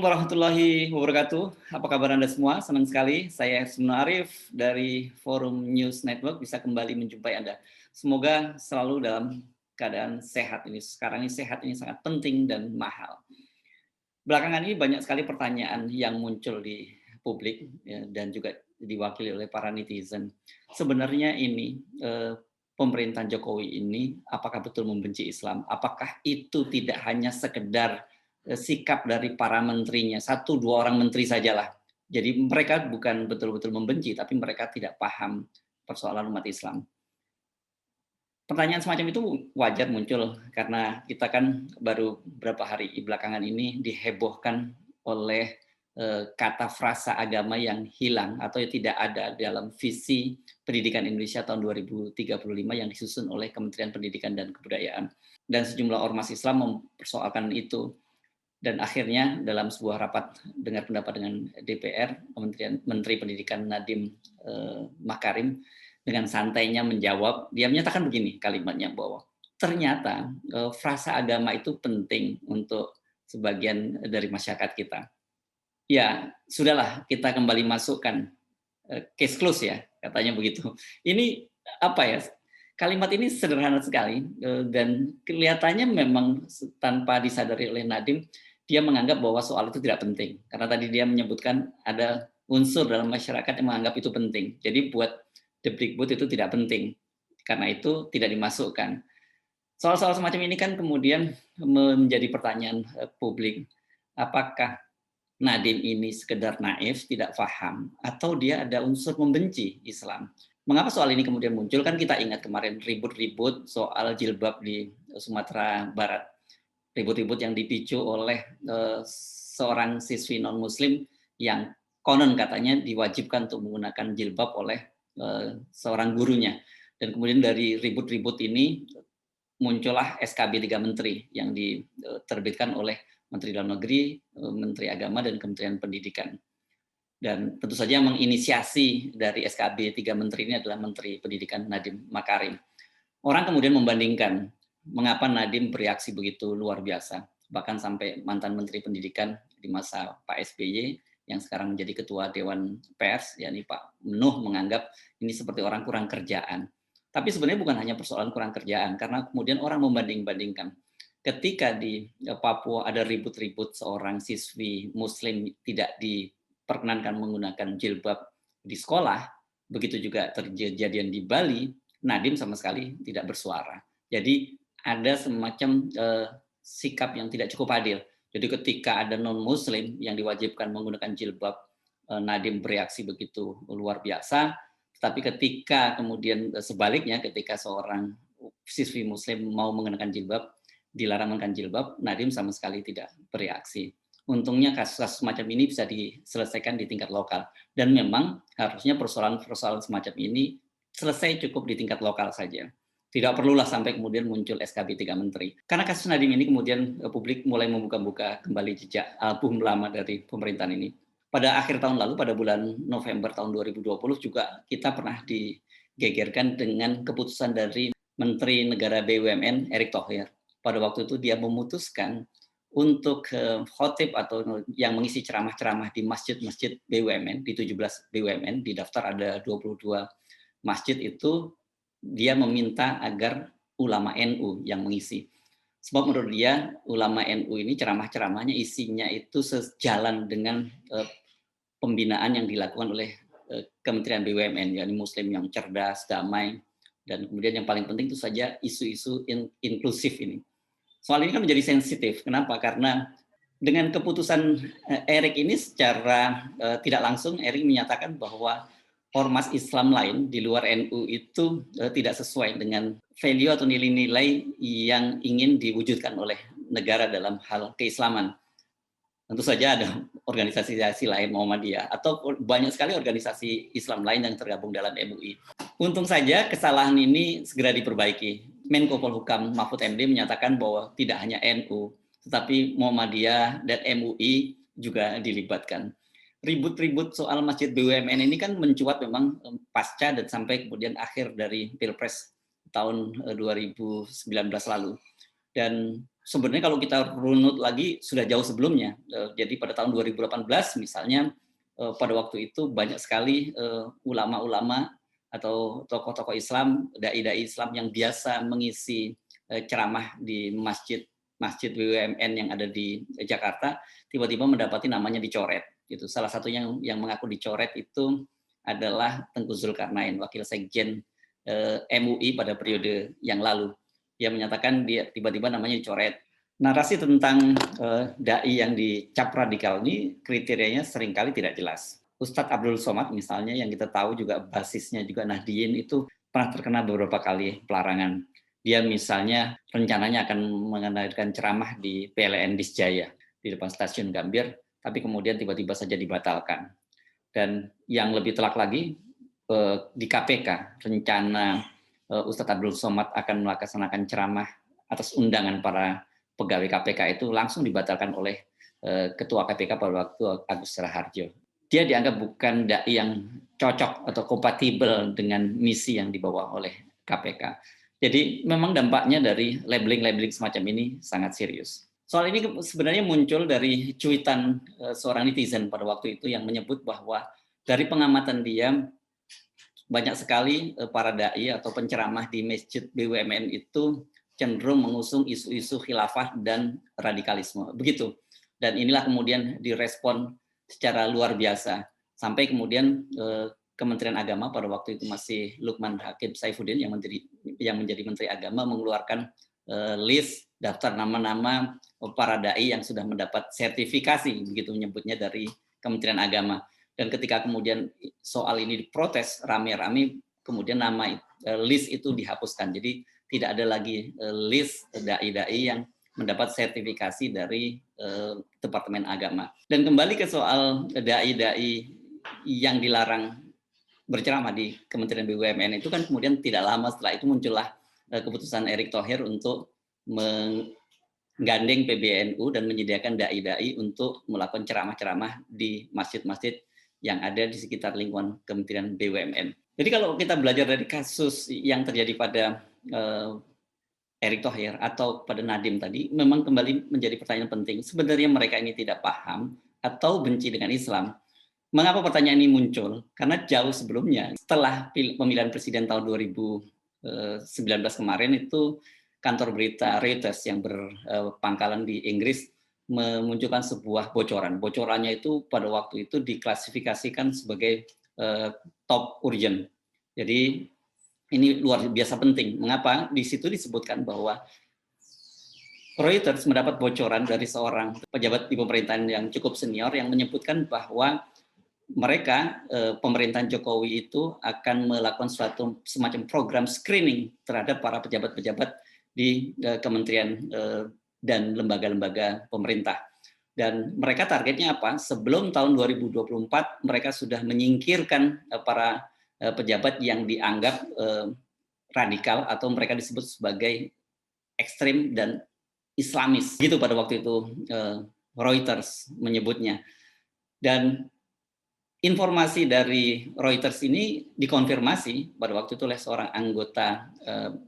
Warahmatullahi Wabarakatuh. Apa kabar Anda semua? Senang sekali saya Husnul Arif dari Forum News Network bisa kembali menjumpai Anda. Semoga selalu dalam keadaan sehat ini. Sekarang ini sehat ini sangat penting dan mahal. Belakangan ini banyak sekali pertanyaan yang muncul di publik ya, dan juga diwakili oleh para netizen. Sebenarnya ini pemerintahan Jokowi ini apakah betul membenci Islam? Apakah itu tidak hanya sekedar sikap dari para menterinya, satu dua orang menteri sajalah. Jadi mereka bukan betul-betul membenci, tapi mereka tidak paham persoalan umat Islam. Pertanyaan semacam itu wajar muncul karena kita kan baru beberapa hari belakangan ini dihebohkan oleh kata frasa agama yang hilang atau yang tidak ada dalam visi pendidikan Indonesia tahun 2035 yang disusun oleh Kementerian Pendidikan dan Kebudayaan. Dan sejumlah ormas Islam mempersoalkan itu. Dan akhirnya dalam sebuah rapat dengar pendapat dengan DPR, Menteri Pendidikan Nadiem Makarim dengan santainya menjawab, dia menyatakan begini kalimatnya, bahwa ternyata frasa agama itu penting untuk sebagian dari masyarakat kita. Ya, sudahlah kita kembali masukkan case close ya, katanya begitu. Ini apa ya? Kalimat ini sederhana sekali dan kelihatannya memang tanpa disadari oleh Nadiem, dia menganggap bahwa soal itu tidak penting. Karena tadi dia menyebutkan ada unsur dalam masyarakat yang menganggap itu penting. Jadi buat Depdikbud itu tidak penting. Karena itu tidak dimasukkan. Soal-soal semacam ini kan kemudian menjadi pertanyaan publik. Apakah Nadiem ini sekedar naif, tidak paham, atau dia ada unsur membenci Islam? Mengapa soal ini kemudian muncul? Kan kita ingat kemarin ribut-ribut soal jilbab di Sumatera Barat. Ribut-ribut yang dipicu oleh seorang siswi non-muslim yang konon katanya diwajibkan untuk menggunakan jilbab oleh seorang gurunya. Dan kemudian dari ribut-ribut ini muncullah SKB 3 Menteri yang diterbitkan oleh Menteri Dalam Negeri, Menteri Agama, dan Kementerian Pendidikan. Dan tentu saja menginisiasi dari SKB 3 Menteri ini adalah Menteri Pendidikan Nadiem Makarim. Orang kemudian membandingkan mengapa Nadiem bereaksi begitu luar biasa. Bahkan sampai mantan Menteri Pendidikan di masa Pak SBY yang sekarang menjadi Ketua Dewan Pers, yakni Pak Nuh, menganggap ini seperti orang kurang kerjaan. Tapi sebenarnya bukan hanya persoalan kurang kerjaan, karena kemudian orang membanding-bandingkan. Ketika di Papua ada ribut-ribut seorang siswi Muslim tidak diperkenankan menggunakan jilbab di sekolah, begitu juga terjadian di Bali, Nadiem sama sekali tidak bersuara. Jadi ada semacam sikap yang tidak cukup adil. Jadi ketika ada non-muslim yang diwajibkan menggunakan jilbab, Nadiem bereaksi begitu luar biasa. Tapi ketika kemudian sebaliknya, ketika seorang siswi muslim mau mengenakan jilbab, dilarang mengenakan jilbab, Nadiem sama sekali tidak bereaksi. Untungnya kasus semacam ini bisa diselesaikan di tingkat lokal. Dan memang harusnya persoalan-persoalan semacam ini selesai cukup di tingkat lokal saja. Tidak perlulah sampai kemudian muncul SKB 3 Menteri. Karena kasus Nadiem ini kemudian publik mulai membuka-buka kembali jejak album lama dari pemerintahan ini. Pada akhir tahun lalu, pada bulan November tahun 2020 juga kita pernah digegerkan dengan keputusan dari Menteri Negara BUMN Erick Thohir. Pada waktu itu dia memutuskan untuk khotib atau yang mengisi ceramah-ceramah di masjid-masjid BUMN, di 17 BUMN, di daftar ada 22 masjid itu, dia meminta agar ulama NU yang mengisi. Sebab menurut dia ulama NU ini ceramah-ceramahnya isinya itu sejalan dengan pembinaan yang dilakukan oleh Kementerian BUMN, yakni Muslim yang cerdas, damai, dan kemudian yang paling penting itu saja isu-isu inklusif ini. Soal ini kan menjadi sensitif. Kenapa? Karena dengan keputusan Erick ini secara tidak langsung Erick menyatakan bahwa ormas Islam lain di luar NU itu tidak sesuai dengan value atau nilai-nilai yang ingin diwujudkan oleh negara dalam hal keislaman. Tentu saja ada organisasi lain Muhammadiyah atau banyak sekali organisasi Islam lain yang tergabung dalam MUI. Untung saja kesalahan ini segera diperbaiki. Menko Polhukam Mahfud MD menyatakan bahwa tidak hanya NU, tetapi Muhammadiyah dan MUI juga dilibatkan. Ribut-ribut soal masjid BUMN ini kan mencuat memang pasca dan sampai kemudian akhir dari Pilpres tahun 2019 lalu. Dan sebenarnya kalau kita runut lagi sudah jauh sebelumnya. Jadi pada tahun 2018 misalnya, pada waktu itu banyak sekali ulama-ulama atau tokoh-tokoh Islam, dai-dai Islam yang biasa mengisi ceramah di masjid BUMN yang ada di Jakarta, tiba-tiba mendapati namanya dicoret. Gitu. Salah satunya yang mengaku dicoret itu adalah Tengku Zulkarnain, wakil sekjen MUI pada periode yang lalu. Dia menyatakan dia tiba-tiba namanya dicoret. Narasi tentang dai yang dicap radikal ini kriterianya seringkali tidak jelas. Ustadz Abdul Somad misalnya yang kita tahu juga basisnya juga Nahdien itu pernah terkena beberapa kali pelarangan. Dia misalnya rencananya akan mengadakan ceramah di PLN Disjaya di depan stasiun Gambir, tapi kemudian tiba-tiba saja dibatalkan. Dan yang lebih telak lagi, di KPK rencana Ustadz Abdul Somad akan melaksanakan ceramah atas undangan para pegawai KPK itu langsung dibatalkan oleh Ketua KPK pada waktu Agus Raharjo. Dia dianggap bukan dai yang cocok atau kompatibel dengan misi yang dibawa oleh KPK. Jadi memang dampaknya dari labeling-labeling semacam ini sangat serius. Soal ini sebenarnya muncul dari cuitan seorang netizen pada waktu itu yang menyebut bahwa dari pengamatan dia banyak sekali para dai atau penceramah di masjid BUMN itu cenderung mengusung isu-isu khilafah dan radikalisme. Begitu. Dan inilah kemudian direspon secara luar biasa. Sampai kemudian Kementerian Agama pada waktu itu masih Lukman Hakim Saifuddin yang menjadi Menteri Agama mengeluarkan list daftar nama-nama para dai yang sudah mendapat sertifikasi, begitu menyebutnya, dari Kementerian Agama. Dan ketika kemudian soal ini diprotes rame-rame, kemudian nama list itu dihapuskan. Jadi tidak ada lagi list dai-dai yang mendapat sertifikasi dari Departemen Agama. Dan kembali ke soal dai-dai yang dilarang berceramah di Kementerian BUMN itu kan kemudian tidak lama setelah itu muncullah keputusan Erick Thohir untuk menggandeng PBNU dan menyediakan dai-dai untuk melakukan ceramah-ceramah di masjid-masjid yang ada di sekitar lingkungan Kementerian BUMN. Jadi kalau kita belajar dari kasus yang terjadi pada Erick Thohir atau pada Nadiem tadi, memang kembali menjadi pertanyaan penting. Sebenarnya mereka ini tidak paham atau benci dengan Islam. Mengapa pertanyaan ini muncul? Karena jauh sebelumnya, setelah pemilihan presiden tahun 2019 kemarin itu, kantor berita Reuters yang berpangkalan di Inggris memunculkan sebuah bocoran. Bocorannya itu pada waktu itu diklasifikasikan sebagai top urgent. Jadi ini luar biasa penting. Mengapa? Di situ disebutkan bahwa Reuters mendapat bocoran dari seorang pejabat di pemerintahan yang cukup senior yang menyebutkan bahwa mereka, pemerintahan Jokowi itu akan melakukan suatu semacam program screening terhadap para pejabat-pejabat di kementerian dan lembaga-lembaga pemerintah. Dan mereka targetnya apa? Sebelum tahun 2024 mereka sudah menyingkirkan para pejabat yang dianggap radikal atau mereka disebut sebagai ekstrim dan Islamis. Gitu pada waktu itu Reuters menyebutnya. Dan informasi dari Reuters ini dikonfirmasi pada waktu itu oleh seorang anggota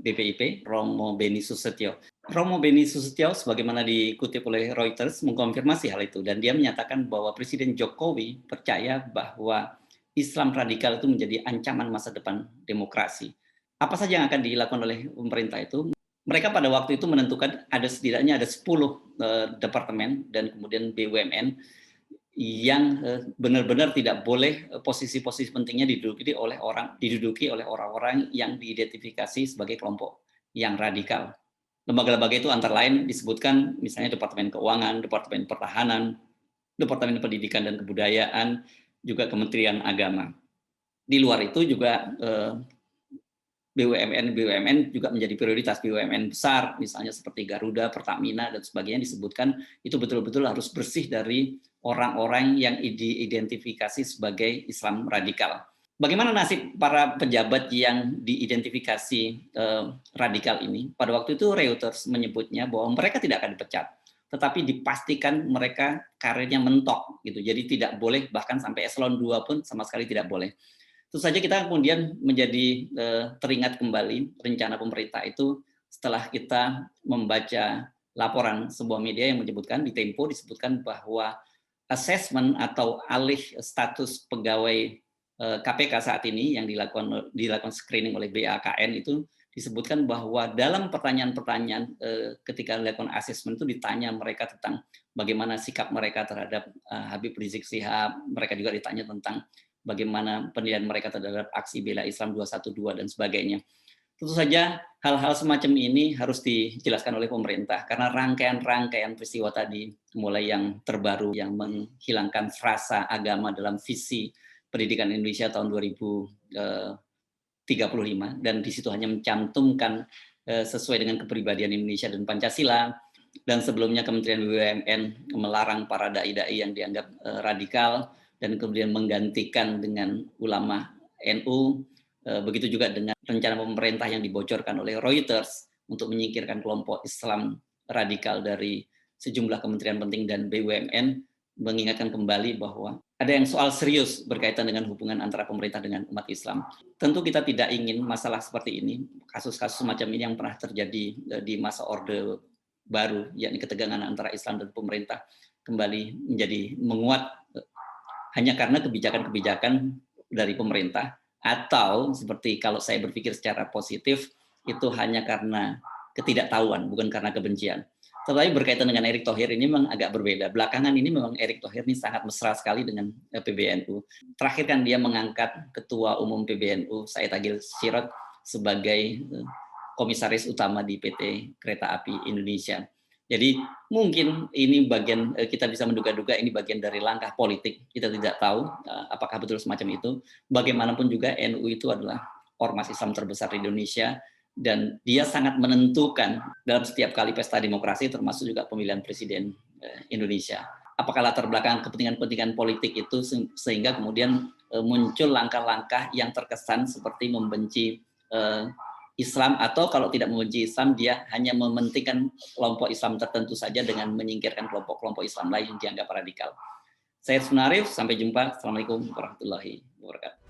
BPIP, Romo Beni Susetio. Romo Beni Susetio, sebagaimana dikutip oleh Reuters, mengkonfirmasi hal itu. Dan dia menyatakan bahwa Presiden Jokowi percaya bahwa Islam radikal itu menjadi ancaman masa depan demokrasi. Apa saja yang akan dilakukan oleh pemerintah itu? Mereka pada waktu itu menentukan setidaknya ada 10 departemen dan kemudian BUMN yang benar-benar tidak boleh posisi-posisi pentingnya diduduki oleh orang-orang yang diidentifikasi sebagai kelompok yang radikal. Lembaga-lembaga itu antara lain disebutkan misalnya Departemen Keuangan, Departemen Pertahanan, Departemen Pendidikan dan Kebudayaan, juga Kementerian Agama. Di luar itu juga BUMN juga menjadi prioritas. BUMN besar misalnya seperti Garuda, Pertamina dan sebagainya disebutkan itu betul-betul harus bersih dari orang-orang yang diidentifikasi sebagai Islam radikal. Bagaimana nasib para pejabat yang diidentifikasi radikal ini? Pada waktu itu Reuters menyebutnya bahwa mereka tidak akan dipecat, tetapi dipastikan mereka karirnya mentok gitu. Jadi tidak boleh, bahkan sampai eselon 2 pun sama sekali tidak boleh. Tentu saja kita kemudian menjadi teringat kembali rencana pemerintah itu setelah kita membaca laporan sebuah media yang menyebutkan, di Tempo disebutkan bahwa assessment atau alih status pegawai KPK saat ini yang dilakukan screening oleh BAKN itu disebutkan bahwa dalam pertanyaan-pertanyaan ketika dilakukan assessment itu ditanya mereka tentang bagaimana sikap mereka terhadap Habib Rizik Syihab, mereka juga ditanya tentang bagaimana penilaian mereka terhadap aksi bela Islam 212 dan sebagainya. Tentu saja hal-hal semacam ini harus dijelaskan oleh pemerintah karena rangkaian-rangkaian peristiwa tadi, mulai yang terbaru yang menghilangkan frasa agama dalam visi pendidikan Indonesia tahun 2035 dan di situ hanya mencantumkan sesuai dengan kepribadian Indonesia dan Pancasila, dan sebelumnya Kementerian BUMN melarang para dai-dai yang dianggap radikal dan kemudian menggantikan dengan ulama NU. Begitu juga dengan rencana pemerintah yang dibocorkan oleh Reuters untuk menyingkirkan kelompok Islam radikal dari sejumlah kementerian penting dan BUMN, mengingatkan kembali bahwa ada yang soal serius berkaitan dengan hubungan antara pemerintah dengan umat Islam. Tentu kita tidak ingin masalah seperti ini, kasus-kasus semacam ini yang pernah terjadi di masa Orde Baru, yakni ketegangan antara Islam dan pemerintah, kembali menjadi menguat hanya karena kebijakan-kebijakan dari pemerintah, atau seperti kalau saya berpikir secara positif, itu hanya karena ketidaktahuan, bukan karena kebencian. Tetapi berkaitan dengan Erick Thohir ini memang agak berbeda. Belakangan ini memang Erick Thohir ini sangat mesra sekali dengan PBNU. Terakhir kan dia mengangkat Ketua Umum PBNU, Said Agil Sirot, sebagai komisaris utama di PT Kereta Api Indonesia. Jadi mungkin ini bagian, kita bisa menduga-duga ini bagian dari langkah politik. Kita tidak tahu apakah betul semacam itu. Bagaimanapun juga NU itu adalah ormas Islam terbesar di Indonesia, dan dia sangat menentukan dalam setiap kali pesta demokrasi, termasuk juga pemilihan presiden Indonesia. Apakah latar belakang kepentingan-kepentingan politik itu sehingga kemudian muncul langkah-langkah yang terkesan seperti membenci Islam, atau kalau tidak membenci Islam, dia hanya mementingkan kelompok Islam tertentu saja dengan menyingkirkan kelompok-kelompok Islam lain yang dianggap radikal. Saya Sunarif, sampai jumpa. Assalamualaikum warahmatullahi wabarakatuh.